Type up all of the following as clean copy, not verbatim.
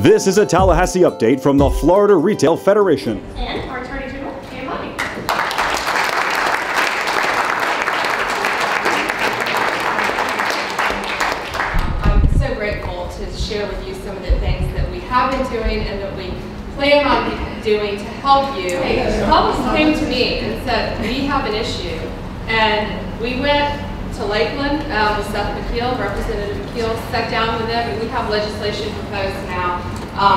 This is a Tallahassee update from the Florida Retail Federation. And our Attorney General, Bondi. I'm so grateful to share with you some of the things that we have been doing and that we plan on doing to help you. Publics came to me and said, we have an issue. And we went to Lakeland with Seth McKeel, Representative McKeel, sat down with them, and we have legislation proposed now,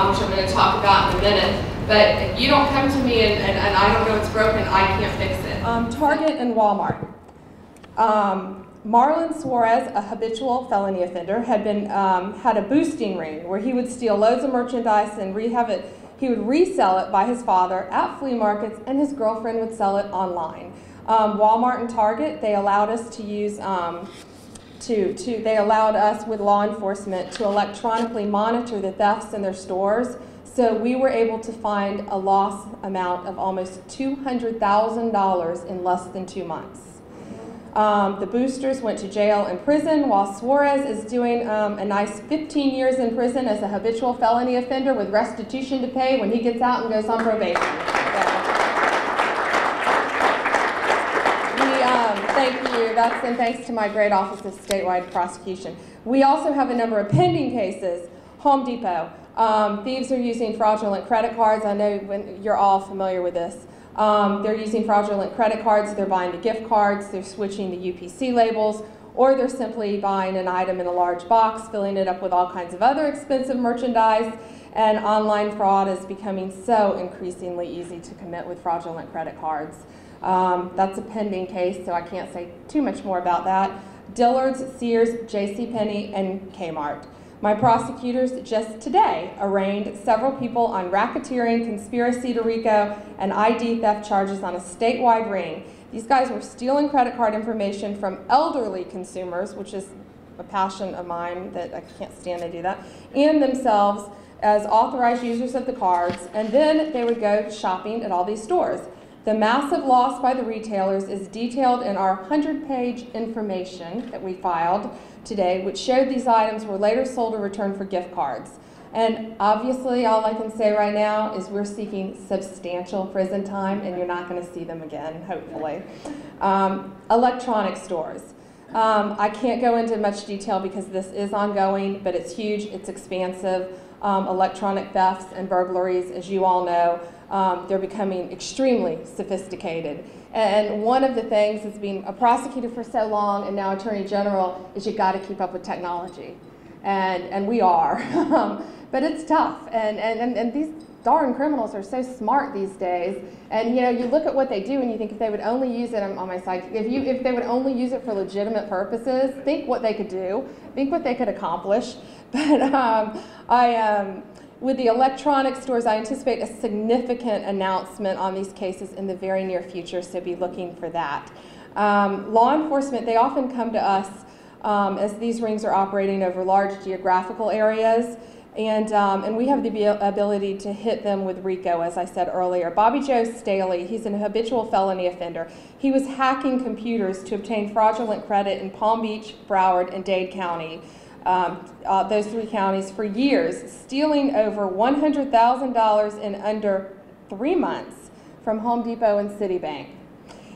which I'm going to talk about in a minute. But if you don't come to me and I don't know it's broken, I can't fix it. Target and Walmart. Marlon Suarez, a habitual felony offender, had a boosting ring where he would steal loads of merchandise and he would resell it by his father at flea markets, and his girlfriend would sell it online. Walmart and Target, they allowed us to use, they allowed us with law enforcement to electronically monitor the thefts in their stores. So we were able to find a loss amount of almost $200,000 in less than 2 months. The boosters went to jail and prison, while Suarez is doing a nice 15 years in prison as a habitual felony offender with restitution to pay when he gets out and goes on probation. Thank you. And thanks to my great Office of Statewide Prosecution. We also have a number of pending cases. Home Depot. Thieves are using fraudulent credit cards. I know you're all familiar with this. They're using fraudulent credit cards. They're buying the gift cards. They're switching the UPC labels. Or they're simply buying an item in a large box, filling it up with all kinds of other expensive merchandise. And online fraud is becoming so increasingly easy to commit with fraudulent credit cards. That's a pending case, so I can't say too much more about that. Dillard's, Sears, JCPenney, and Kmart. My prosecutors just today arraigned several people on racketeering, conspiracy to RICO, and ID theft charges on a statewide ring. These guys were stealing credit card information from elderly consumers, which is a passion of mine that I can't stand to do that, and themselves as authorized users of the cards, and then they would go shopping at all these stores. The massive loss by the retailers is detailed in our 100-page information that we filed today, which showed these items were later sold or returned for gift cards. And obviously, all I can say right now is we're seeking substantial prison time, and you're not going to see them again, hopefully. Electronic stores. I can't go into much detail because this is ongoing, but it's huge, it's expansive. Electronic thefts and burglaries, as you all know, they're becoming extremely sophisticated. And one of the things as being a prosecutor for so long and now Attorney General is you got to keep up with technology. And we are. But it's tough. And these darn criminals are so smart these days. And you know, you look at what they do and you think if they would only use it, on my side, if they would only use it for legitimate purposes, think what they could do, think what they could accomplish. But with the electronic stores, I anticipate a significant announcement on these cases in the very near future, so be looking for that. Law enforcement, they often come to us as these rings are operating over large geographical areas, and we have the ability to hit them with RICO, as I said earlier. Bobby Joe Staley, he's an habitual felony offender. He was hacking computers to obtain fraudulent credit in Palm Beach, Broward, and Dade County. Those 3 counties for years, stealing over $100,000 in under 3 months from Home Depot and Citibank.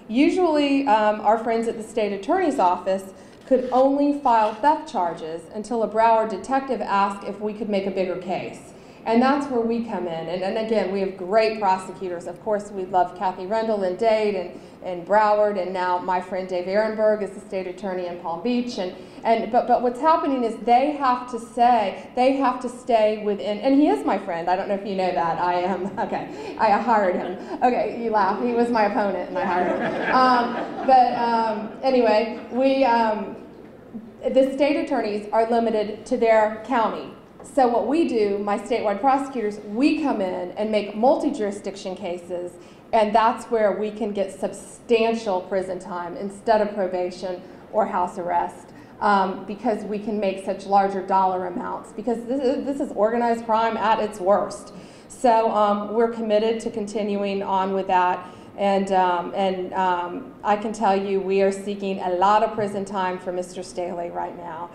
Usually, our friends at the state attorney's office could only file theft charges until a Broward detective asked if we could make a bigger case. And that's where we come in. And again, we have great prosecutors. Of course, we love Kathy Rendell in Dade and Broward, and now my friend Dave Ehrenberg is the state attorney in Palm Beach. But what's happening is they have to stay within, and he is my friend. I don't know if you know that. I am, okay, I hired him. Okay, you laugh. He was my opponent and I hired him. Anyway, the state attorneys are limited to their county. So what we do, my statewide prosecutors, we come in and make multi-jurisdiction cases, and that's where we can get substantial prison time instead of probation or house arrest, because we can make such larger dollar amounts, because this is organized crime at its worst. So we're committed to continuing on with that, and I can tell you we are seeking a lot of prison time for Mr. Staley right now.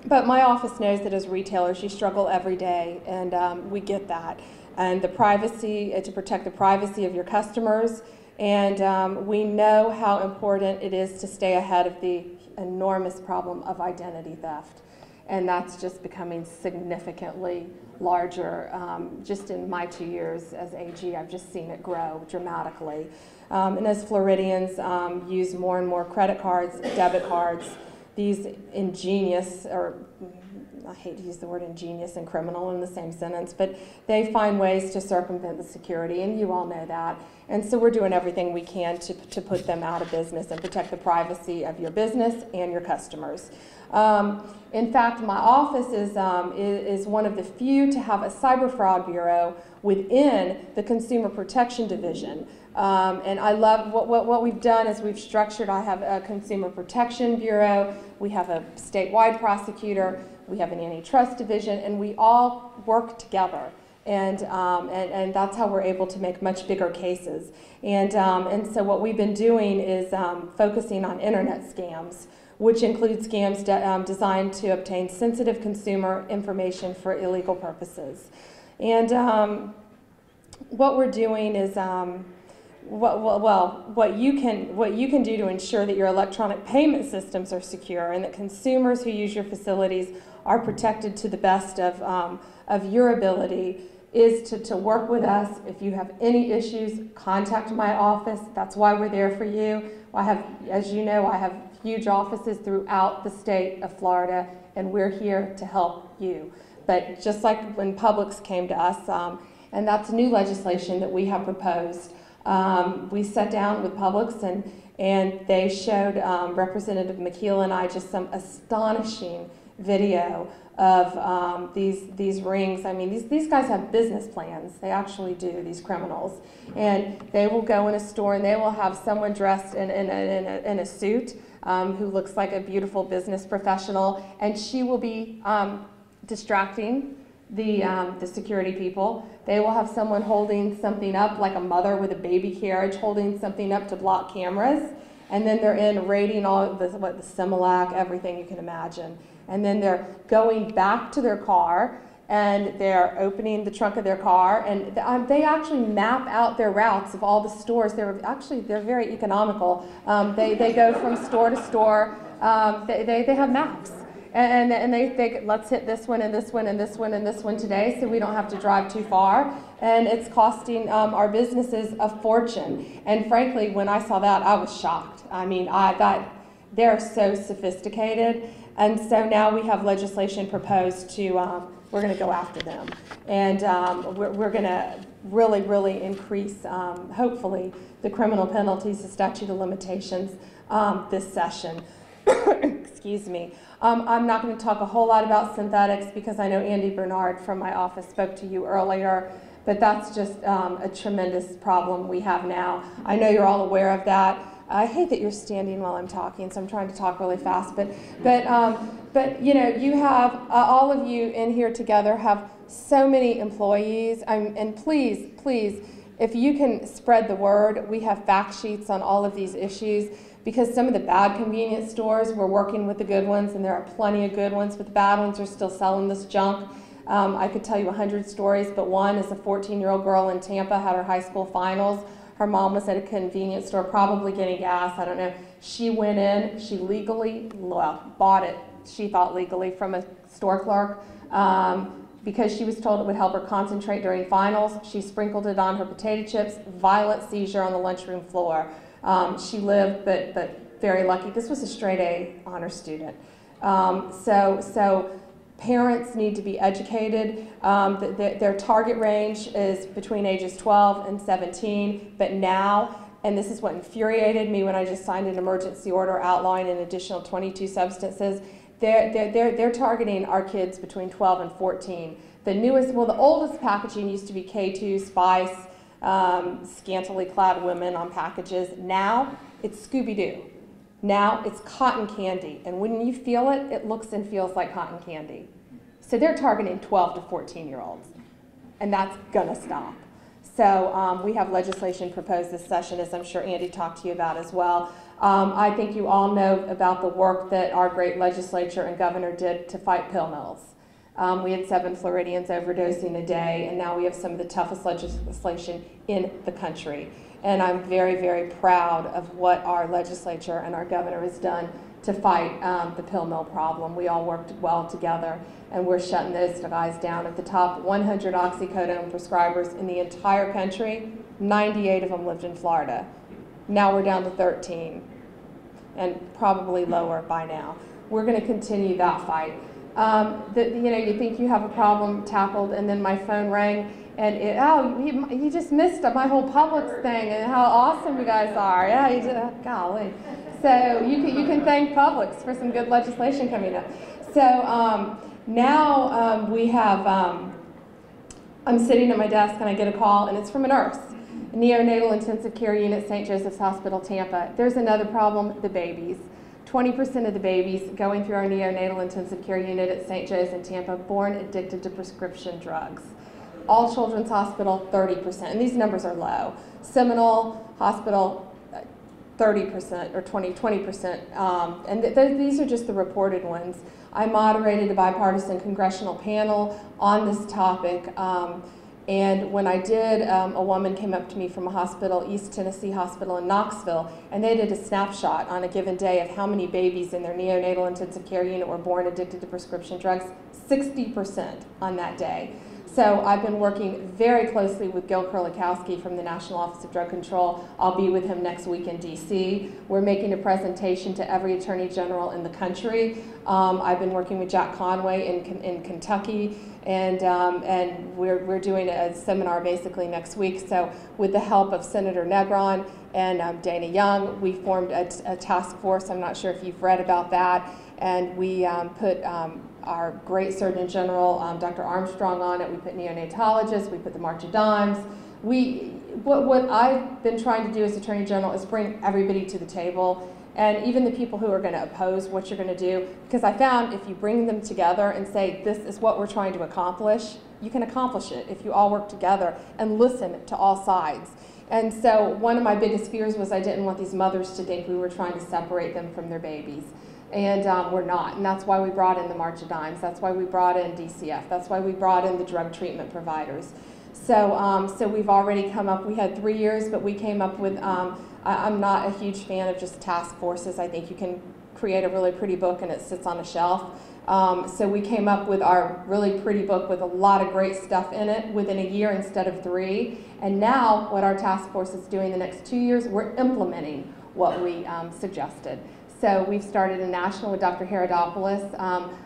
But my office knows that as retailers, you struggle every day, and we get that. And the privacy, to protect the privacy of your customers, and we know how important it is to stay ahead of the enormous problem of identity theft. And that's just becoming significantly larger. Just in my 2 years as AG, I've just seen it grow dramatically. And as Floridians use more and more credit cards, debit cards, these ingenious, or I hate to use the word ingenious and criminal in the same sentence, but they find ways to circumvent the security, and you all know that. And so we're doing everything we can to put them out of business and protect the privacy of your business and your customers. In fact, my office is one of the few to have a cyber fraud bureau within the Consumer Protection Division. And I love what we've done is we've structured, I have a Consumer Protection Bureau, we have a statewide prosecutor, we have an antitrust division, and we all work together. And that's how we're able to make much bigger cases. And so what we've been doing is focusing on internet scams, which include scams designed to obtain sensitive consumer information for illegal purposes. And what we're doing is, what you can do to ensure that your electronic payment systems are secure and that consumers who use your facilities are protected to the best of your ability is to work with us. If you have any issues, contact my office. That's why we're there for you. I have, as you know, I have huge offices throughout the state of Florida, and we're here to help you. But just like when Publix came to us, and that's new legislation that we have proposed, we sat down with Publix and they showed Representative McKeel and I just some astonishing video of these rings. I mean, these guys have business plans. They actually do, these criminals. And they will go in a store and they will have someone dressed in a suit who looks like a beautiful business professional, and she will be distracting the security people. They will have someone holding something up, like a mother with a baby carriage holding something up to block cameras, and then they're in raiding all of the Similac, everything you can imagine. And then they're going back to their car, and they're opening the trunk of their car, and they actually map out their routes of all the stores. They're very economical. They go from store to store. They have maps. And they let's hit this one and this one and this one and this one today so we don't have to drive too far. And it's costing our businesses a fortune. And frankly, when I saw that, I was shocked. I mean, they're so sophisticated. And so now we have legislation proposed to, we're going to go after them. And we're going to really, really increase, hopefully, the criminal penalties, the statute of limitations this session. Excuse me. I'm not going to talk a whole lot about synthetics because I know Andy Bernard from my office spoke to you earlier, but that's just a tremendous problem we have now. I know you're all aware of that. I hate that you're standing while I'm talking, so I'm trying to talk really fast. But you know, you have all of you in here together have so many employees, and please, if you can spread the word, we have fact sheets on all of these issues. Because some of the bad convenience stores, we're working with the good ones, and there are plenty of good ones, but the bad ones are still selling this junk. I could tell you 100 stories, but one is a 14-year-old girl in Tampa, had her high school finals. Her mom was at a convenience store, probably getting gas, I don't know. She went in, she legally, bought it, she thought legally, from a store clerk. Because she was told it would help her concentrate during finals. She sprinkled it on her potato chips, violent seizure on the lunchroom floor. She lived, but very lucky. This was a straight A honor student. So parents need to be educated. Their target range is between ages 12 and 17, but now, and this is what infuriated me when I just signed an emergency order outlawing an additional 22 substances, they're targeting our kids between 12 and 14. The oldest packaging used to be K2, Spice, scantily clad women on packages. Now it's Scooby-Doo. Now it's cotton candy. And when you feel it, it looks and feels like cotton candy. So they're targeting 12 to 14-year-olds. And that's gonna stop. So we have legislation proposed this session, as I'm sure Andy talked to you about as well. I think you all know about the work that our great legislature and governor did to fight pill mills. We had 7 Floridians overdosing a day, and now we have some of the toughest legislation in the country. And I'm very, very proud of what our legislature and our governor has done to fight the pill mill problem. We all worked well together, and we're shutting those guys down. At the top 100 oxycodone prescribers in the entire country, 98 of them lived in Florida. Now we're down to 13, and probably lower by now. We're going to continue that fight. You think you have a problem tackled, and then my phone rang, and you just missed my whole Publix thing, and how awesome you guys are. Yeah, you did. Golly. So you can thank Publix for some good legislation coming up. So now we have. I'm sitting at my desk, and I get a call, and it's from a nurse. Neonatal intensive care unit, St. Joseph's Hospital, Tampa. There's another problem: the babies. 20% of the babies going through our neonatal intensive care unit at St. Joe's in Tampa born addicted to prescription drugs. All Children's Hospital, 30%, and these numbers are low. Seminole Hospital, 30% or 20%, and these are just the reported ones. I moderated a bipartisan congressional panel on this topic, and when I did, a woman came up to me from a hospital, East Tennessee Hospital in Knoxville, and they did a snapshot on a given day of how many babies in their neonatal intensive care unit were born addicted to prescription drugs, 60% on that day. So I've been working very closely with Gil Kurlikowski from the National Office of Drug Control. I'll be with him next week in DC. We're making a presentation to every attorney general in the country. I've been working with Jack Conway in Kentucky, and we're doing a seminar basically next week. So with the help of Senator Negron and Dana Young, we formed a task force. I'm not sure if you've read about that. And we put our great Surgeon General, Dr. Armstrong, on it. We put neonatologists, we put the March of Dimes. What I've been trying to do as Attorney General is bring everybody to the table, and even the people who are going to oppose what you're going to do, because I found if you bring them together and say, this is what we're trying to accomplish, you can accomplish it if you all work together and listen to all sides. And so one of my biggest fears was I didn't want these mothers to think we were trying to separate them from their babies. And we're not, and that's why we brought in the March of Dimes. That's why we brought in DCF. That's why we brought in the drug treatment providers. So, so we've already come up. We had 3 years, but we came up with. I'm not a huge fan of just task forces. I think you can create a really pretty book and it sits on a shelf. So we came up with our really pretty book with a lot of great stuff in it within a year instead of 3. And now, what our task force is doing the next 2 years, we're implementing what we suggested. So we've started a national, with Dr. Herodopoulos,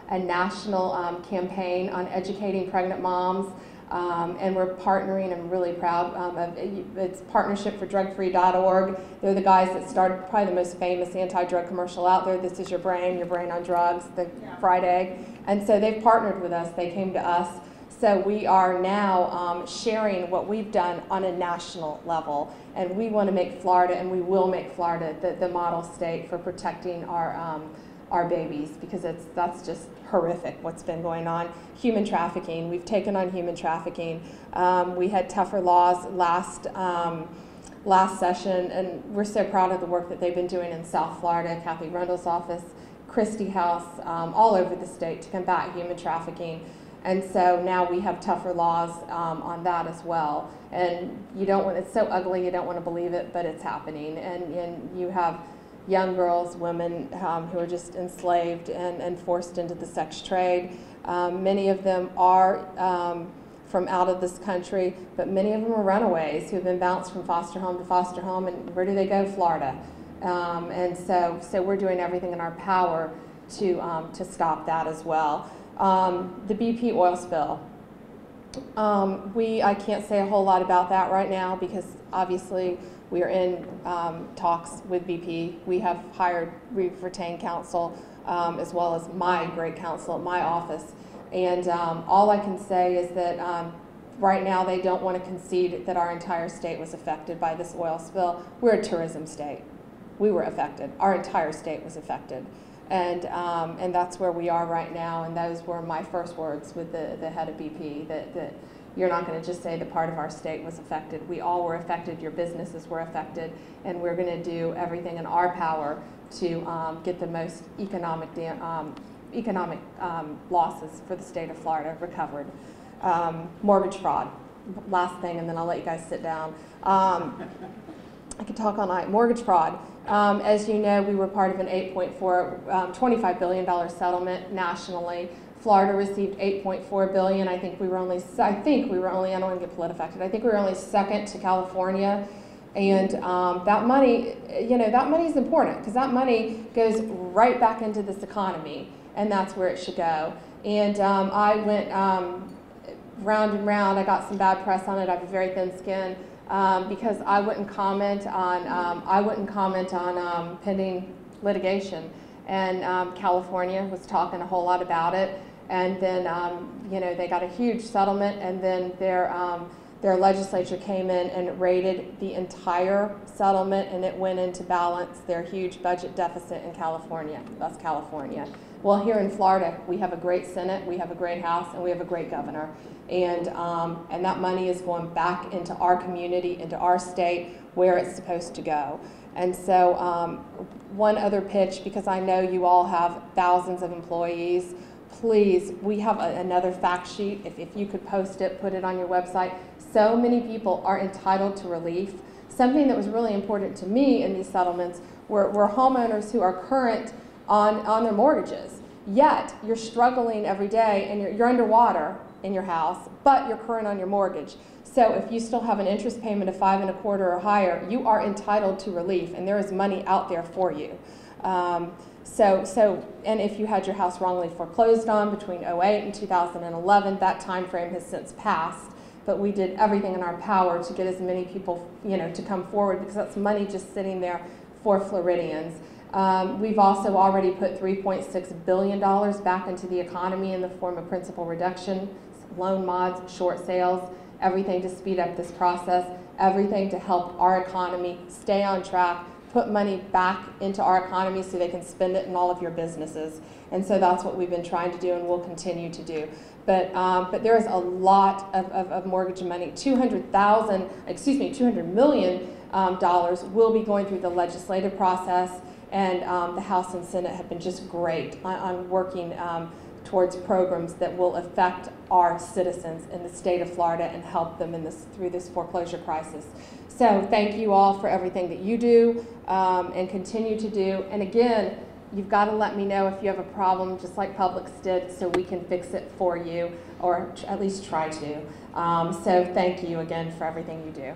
a national campaign on educating pregnant moms, and we're partnering. I'm really proud of it's partnershipfordrugfree.org. They're the guys that started probably the most famous anti-drug commercial out there. This is your brain on drugs, the fried egg. And so they've partnered with us. They came to us. So we are now sharing what we've done on a national level, and we want to make Florida, and we will make Florida the model state for protecting our babies, because that's just horrific what's been going on. Human trafficking, we've taken on human trafficking. We had tougher laws last session, and we're so proud of the work that they've been doing in South Florida, Kathy Rundle's office, Christie House, all over the state to combat human trafficking. And so now we have tougher laws on that as well. And you don't want, it's so ugly, you don't want to believe it, but it's happening. And you have young girls, women who are just enslaved and forced into the sex trade. Many of them are from out of this country, but many of them are runaways who have been bounced from foster home to foster home. And where do they go? Florida. And so we're doing everything in our power to stop that as well. The BP oil spill. I can't say a whole lot about that right now because obviously we are in talks with BP. We've retained counsel as well as my great counsel at my office. And all I can say is that right now they don't want to concede that our entire state was affected by this oil spill. We're a tourism state. We were affected. Our entire state was affected. And that's where we are right now, and those were my first words with the head of BP, that you're not going to just say the part of our state was affected. We all were affected, your businesses were affected, and we're going to do everything in our power to get the most economic losses for the state of Florida recovered. Mortgage fraud, last thing, and then I'll let you guys sit down. I could talk all night. Mortgage fraud. As you know, we were part of an $25 billion settlement nationally. Florida received $8.4 billion. I think we were only, I don't want to get PolitiFacted, I think we were only second to California. And that money, that money is important because that money goes right back into this economy, and that's where it should go. And I went round and round. I got some bad press on it. I have a very thin skin because I wouldn't comment on pending litigation. And California was talking a whole lot about it. And then they got a huge settlement, and then their legislature came in and raided the entire settlement, and it went into balance their huge budget deficit in California. That's California. Well, here in Florida, we have a great Senate, we have a great House, and we have a great governor. And that money is going back into our community, into our state, where it's supposed to go. And so one other pitch, because I know you all have thousands of employees, please, we have another fact sheet. If you could post it, put it on your website. So many people are entitled to relief. Something that was really important to me in these settlements were homeowners who are current on their mortgages. Yet, you're struggling every day and you're underwater in your house, but you're current on your mortgage. So if you still have an interest payment of 5 1/4 or higher, you are entitled to relief, and there is money out there for you. And if you had your house wrongly foreclosed on between 2008 and 2011, that time frame has since passed. But we did everything in our power to get as many people, to come forward, because that's money just sitting there for Floridians. We've also already put $3.6 billion back into the economy in the form of principal reduction, loan mods, short sales, everything to speed up this process, everything to help our economy stay on track, put money back into our economy so they can spend it in all of your businesses. And so that's what we've been trying to do and will continue to do. But there is a lot of mortgage money. $200 million will be going through the legislative process, and the House and Senate have been just great on working towards programs that will affect our citizens in the state of Florida and help them through this foreclosure crisis. So thank you all for everything that you do and continue to do. And again, you've got to let me know if you have a problem, just like Publix did, so we can fix it for you, or at least try to. So thank you again for everything you do.